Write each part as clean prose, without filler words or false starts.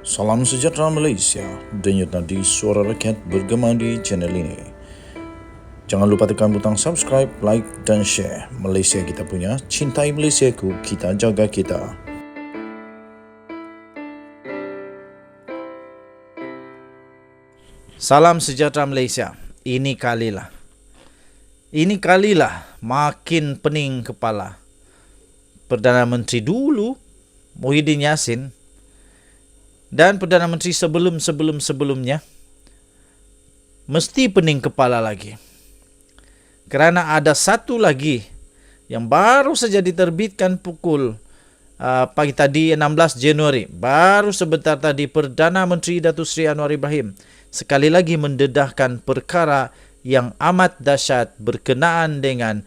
Salam sejahtera Malaysia, denyut nadi suara rakyat bergema di channel ini. Jangan lupa tekan butang subscribe, like dan share. Malaysia kita punya, cintai Malaysiaku, kita jaga kita. Salam sejahtera Malaysia. Ini kalilah makin pening kepala. Perdana Menteri dulu, Muhyiddin Yassin, dan Perdana Menteri sebelumnya mesti pening kepala lagi. Kerana ada satu lagi yang baru saja diterbitkan pukul pagi tadi 16 Januari. Baru sebentar tadi Perdana Menteri Datuk Seri Anwar Ibrahim sekali lagi mendedahkan perkara yang amat dahsyat berkenaan dengan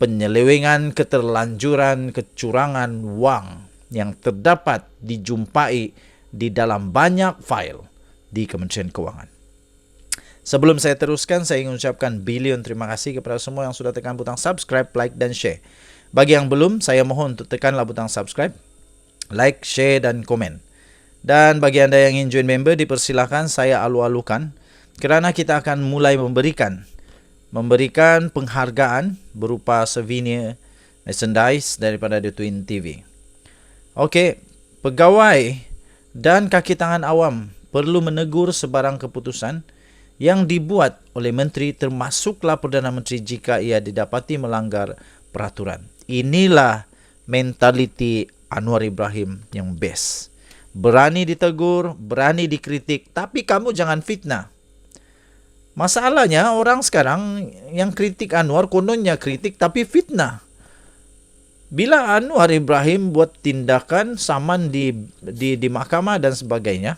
penyelewengan, keterlanjuran, kecurangan wang yang terdapat dijumpai di dalam banyak fail di Kementerian Kewangan. Sebelum saya teruskan, saya ingin ucapkan bilion terima kasih kepada semua yang sudah tekan butang subscribe, like dan share. Bagi yang belum, saya mohon untuk tekanlah butang subscribe, like, share dan komen. Dan bagi anda yang ingin join member, dipersilakan, saya alu-alukan kerana kita akan mulai memberikan penghargaan berupa souvenir, merchandise daripada The Twin TV. Okey, pegawai dan kaki tangan awam perlu menegur sebarang keputusan yang dibuat oleh menteri, termasuklah Perdana Menteri, jika ia didapati melanggar peraturan. Inilah mentaliti Anwar Ibrahim yang best. Berani ditegur, berani dikritik, tapi kamu jangan fitnah. Masalahnya orang sekarang yang kritik Anwar kononnya kritik tapi fitnah. Bila Anwar Ibrahim buat tindakan saman di mahkamah dan sebagainya,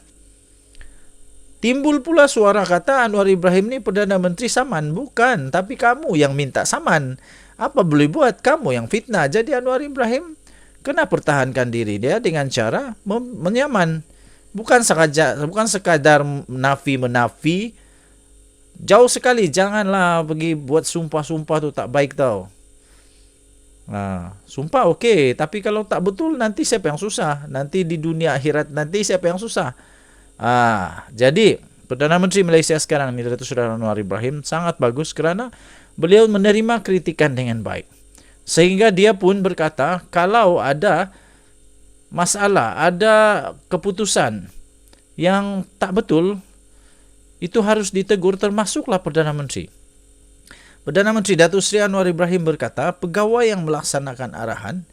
timbul pula suara kata Anwar Ibrahim ni Perdana Menteri saman. Bukan, tapi kamu yang minta saman. Apa boleh buat, kamu yang fitnah. Jadi Anwar Ibrahim kena pertahankan diri dia dengan cara menyaman. Bukan sekadar menafi. Jauh sekali, janganlah pergi buat sumpah-sumpah tu, tak baik tau. Sumpah okey, tapi kalau tak betul nanti siapa yang susah? Nanti di dunia akhirat nanti siapa yang susah? Jadi Perdana Menteri Malaysia sekarang ni, Datuk Seri Anwar Ibrahim, sangat bagus kerana beliau menerima kritikan dengan baik. Sehingga dia pun berkata kalau ada masalah, ada keputusan yang tak betul, itu harus ditegur, termasuklah Perdana Menteri. Perdana Menteri Datuk Seri Anwar Ibrahim berkata, pegawai yang melaksanakan arahan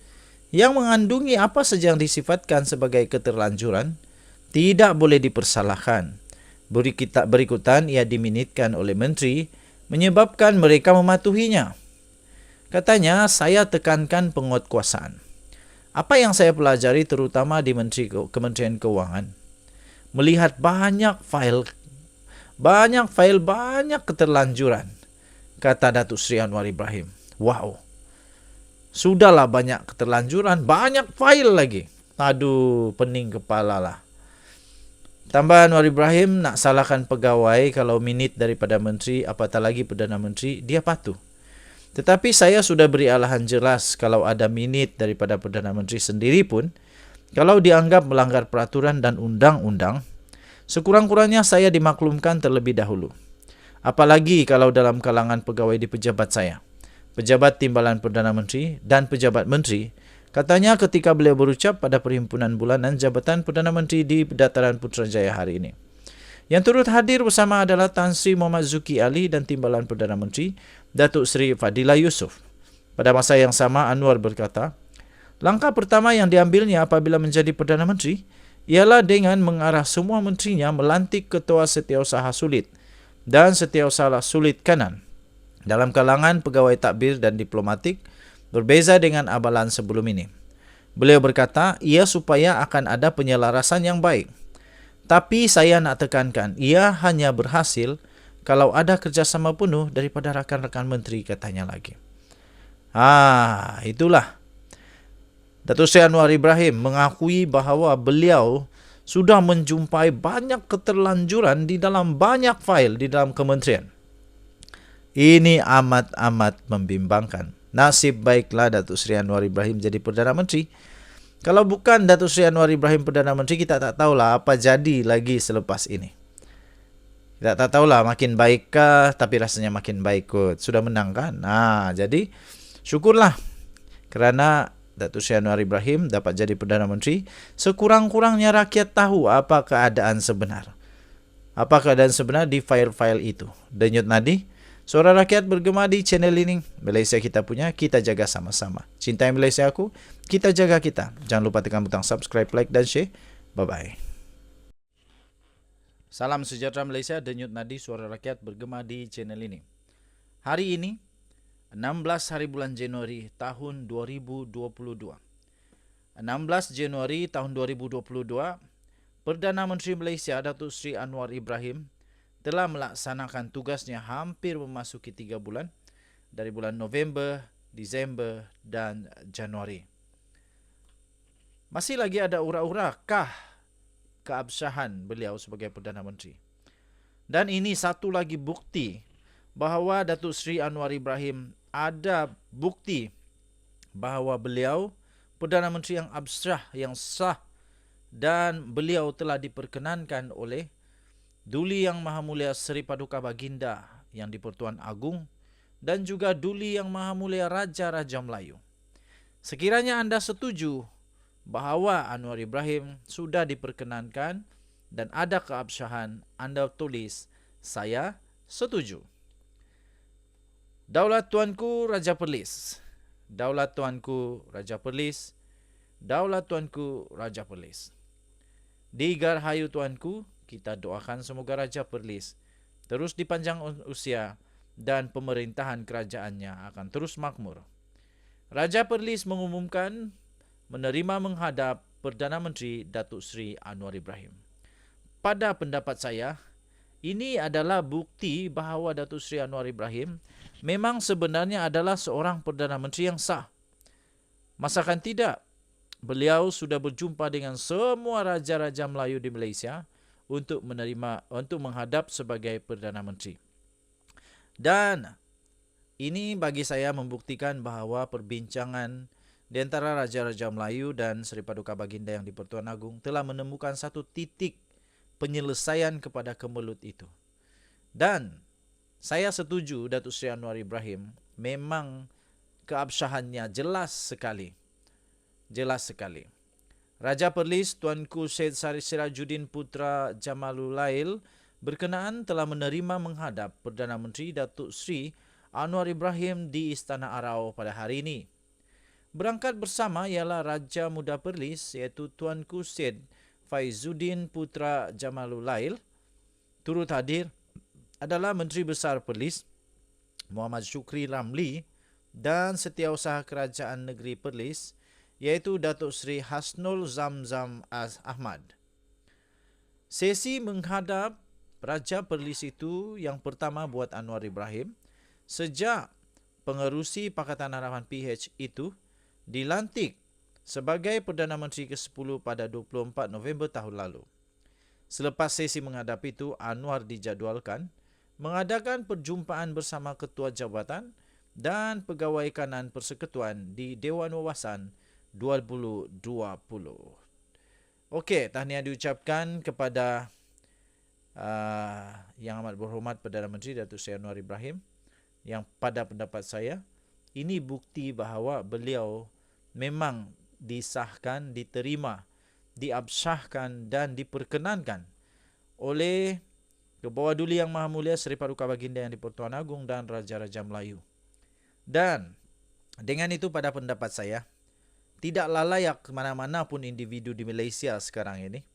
yang mengandungi apa saja yang disifatkan sebagai keterlanjuran tidak boleh dipersalahkan. Berikutan ia diminitkan oleh menteri menyebabkan mereka mematuhinya. Katanya, saya tekankan penguatkuasaan. Apa yang saya pelajari terutama di Kementerian Kewangan, melihat banyak fail, banyak keterlanjuran. Kata Datuk Seri Anwar Ibrahim, wow, sudahlah banyak keterlanjuran, banyak fail lagi. Aduh, pening kepala lah. Tambah Anwar Ibrahim nak salahkan pegawai kalau minit daripada menteri, apatah lagi Perdana Menteri, dia patuh. Tetapi saya sudah beri arahan jelas kalau ada minit daripada Perdana Menteri sendiri pun, kalau dianggap melanggar peraturan dan undang-undang, sekurang-kurangnya saya dimaklumkan terlebih dahulu. Apalagi kalau dalam kalangan pegawai di pejabat saya, pejabat timbalan Perdana Menteri dan pejabat menteri, katanya ketika beliau berucap pada perhimpunan bulanan Jabatan Perdana Menteri di Dataran Putrajaya hari ini. Yang turut hadir bersama adalah Tan Sri Muhammad Zuki Ali dan timbalan Perdana Menteri, Datuk Seri Fadilah Yusof. Pada masa yang sama, Anwar berkata, langkah pertama yang diambilnya apabila menjadi Perdana Menteri ialah dengan mengarah semua menterinya melantik Ketua Setiausaha Sulit dan Setiausaha Sulit Kanan dalam kalangan pegawai takbir dan diplomatik, berbeza dengan abalan sebelum ini. Beliau berkata, ia supaya akan ada penyelarasan yang baik. Tapi saya nak tekankan, ia hanya berhasil kalau ada kerjasama penuh daripada rakan-rakan menteri, katanya lagi. Itulah. Datuk Seri Anwar Ibrahim mengakui bahawa beliau sudah menjumpai banyak keterlanjuran di dalam banyak fail di dalam kementerian. Ini amat-amat membimbangkan. Nasib baiklah Datuk Seri Anwar Ibrahim jadi Perdana Menteri. Kalau bukan Datuk Seri Anwar Ibrahim Perdana Menteri, kita tak tahulah apa jadi lagi selepas ini. Kita tak tahulah makin baikkah, tapi rasanya makin baik kot. Sudah menang kan? Jadi syukurlah kerana Datuk Seri Anwar Ibrahim dapat jadi Perdana Menteri. Sekurang-kurangnya rakyat tahu apa keadaan sebenar. Apa keadaan sebenar di file-file itu. Denyut nadi, suara rakyat bergema di channel ini. Malaysia kita punya, kita jaga sama-sama. Cintai Malaysia aku, kita jaga kita. Jangan lupa tekan butang subscribe, like dan share. Bye-bye. Salam sejahtera Malaysia, denyut nadi suara rakyat bergema di channel ini. Hari ini, 16 hari bulan Januari tahun 2022. 16 Januari tahun 2022, Perdana Menteri Malaysia Datuk Seri Anwar Ibrahim telah melaksanakan tugasnya hampir memasuki 3 bulan dari bulan November, Disember dan Januari. Masih lagi ada ura-ura kah keabsahan beliau sebagai Perdana Menteri. Dan ini satu lagi bukti bahawa Datuk Seri Anwar Ibrahim ada bukti bahawa beliau Perdana Menteri yang absah, yang sah, dan beliau telah diperkenankan oleh Duli Yang Maha Mulia Seri Paduka Baginda yang di-Pertuan Agong dan juga Duli Yang Maha Mulia Raja-Raja Melayu. Sekiranya anda setuju bahawa Anwar Ibrahim sudah diperkenankan dan ada keabsahan, anda tulis, saya setuju. Daulat Tuanku Raja Perlis, Daulat Tuanku Raja Perlis, Daulat Tuanku Raja Perlis. Di Garhayu Tuanku, kita doakan semoga Raja Perlis terus dipanjang usia dan pemerintahan kerajaannya akan terus makmur. Raja Perlis mengumumkan menerima menghadap Perdana Menteri Datuk Seri Anwar Ibrahim. Pada pendapat saya, ini adalah bukti bahawa Datuk Seri Anwar Ibrahim memang sebenarnya adalah seorang Perdana Menteri yang sah. Masakan tidak, beliau sudah berjumpa dengan semua raja-raja Melayu di Malaysia untuk menghadap sebagai Perdana Menteri. Dan ini bagi saya membuktikan bahawa perbincangan di antara Raja-Raja Melayu dan Seri Paduka Baginda yang di-Pertuan Agong telah menemukan satu titik penyelesaian kepada kemelut itu. Dan saya setuju Datuk Seri Anwar Ibrahim memang keabsahannya jelas sekali. Jelas sekali. Raja Perlis Tuanku Syed Sirajuddin Putra Jamalulail berkenaan telah menerima menghadap Perdana Menteri Datuk Seri Anwar Ibrahim di Istana Arau pada hari ini. Berangkat bersama ialah Raja Muda Perlis iaitu Tuanku Syed Faizuddin Putra Jamalulail. Turut hadir adalah Menteri Besar Perlis Muhammad Shukri Ramli dan Setiausaha Kerajaan Negeri Perlis iaitu Datuk Seri Hasnul Zamzam Ahmad. Sesi menghadap Raja Perlis itu yang pertama buat Anwar Ibrahim sejak pengerusi Pakatan Harapan PH itu dilantik sebagai Perdana Menteri ke-10 pada 24 November tahun lalu. Selepas sesi menghadap itu, Anwar dijadualkan mengadakan perjumpaan bersama Ketua Jabatan dan Pegawai Kanan Persekutuan di Dewan Wawasan 2020. Okey, tahniah diucapkan kepada Yang Amat Berhormat Perdana Menteri Datuk Seri Anwar Ibrahim yang pada pendapat saya ini bukti bahawa beliau memang disahkan, diterima, diabsahkan dan diperkenankan oleh Kebawah Duli Yang Maha Mulia Seri Paduka Baginda yang di-Pertuan Agong dan Raja-Raja Melayu. Dan dengan itu pada pendapat saya, tidaklah layak ke mana-mana pun individu di Malaysia sekarang ini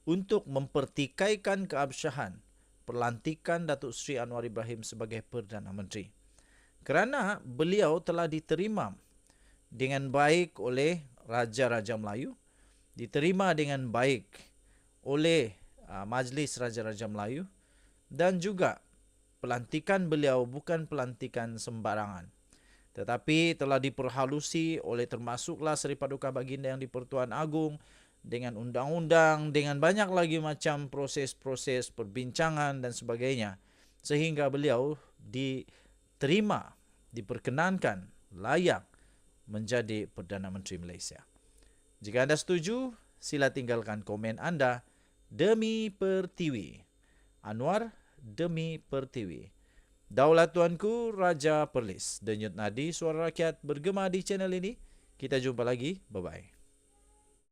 untuk mempertikaikan keabsahan pelantikan Datuk Seri Anwar Ibrahim sebagai Perdana Menteri. Kerana beliau telah diterima dengan baik oleh Raja-Raja Melayu, diterima dengan baik oleh Majlis Raja-Raja Melayu dan juga pelantikan beliau bukan pelantikan sembarangan. Tetapi telah diperhalusi oleh termasuklah Seri Paduka Baginda yang di-Pertuan Agong dengan undang-undang, dengan banyak lagi macam proses-proses perbincangan dan sebagainya. Sehingga beliau diterima, diperkenankan, layak menjadi Perdana Menteri Malaysia. Jika Anda setuju, sila tinggalkan komen Anda. Demi Pertiwi. Anwar Demi Pertiwi. Daulat Tuanku Raja Perlis. Denyut nadi suara rakyat bergema di channel ini. Kita jumpa lagi. Bye-bye.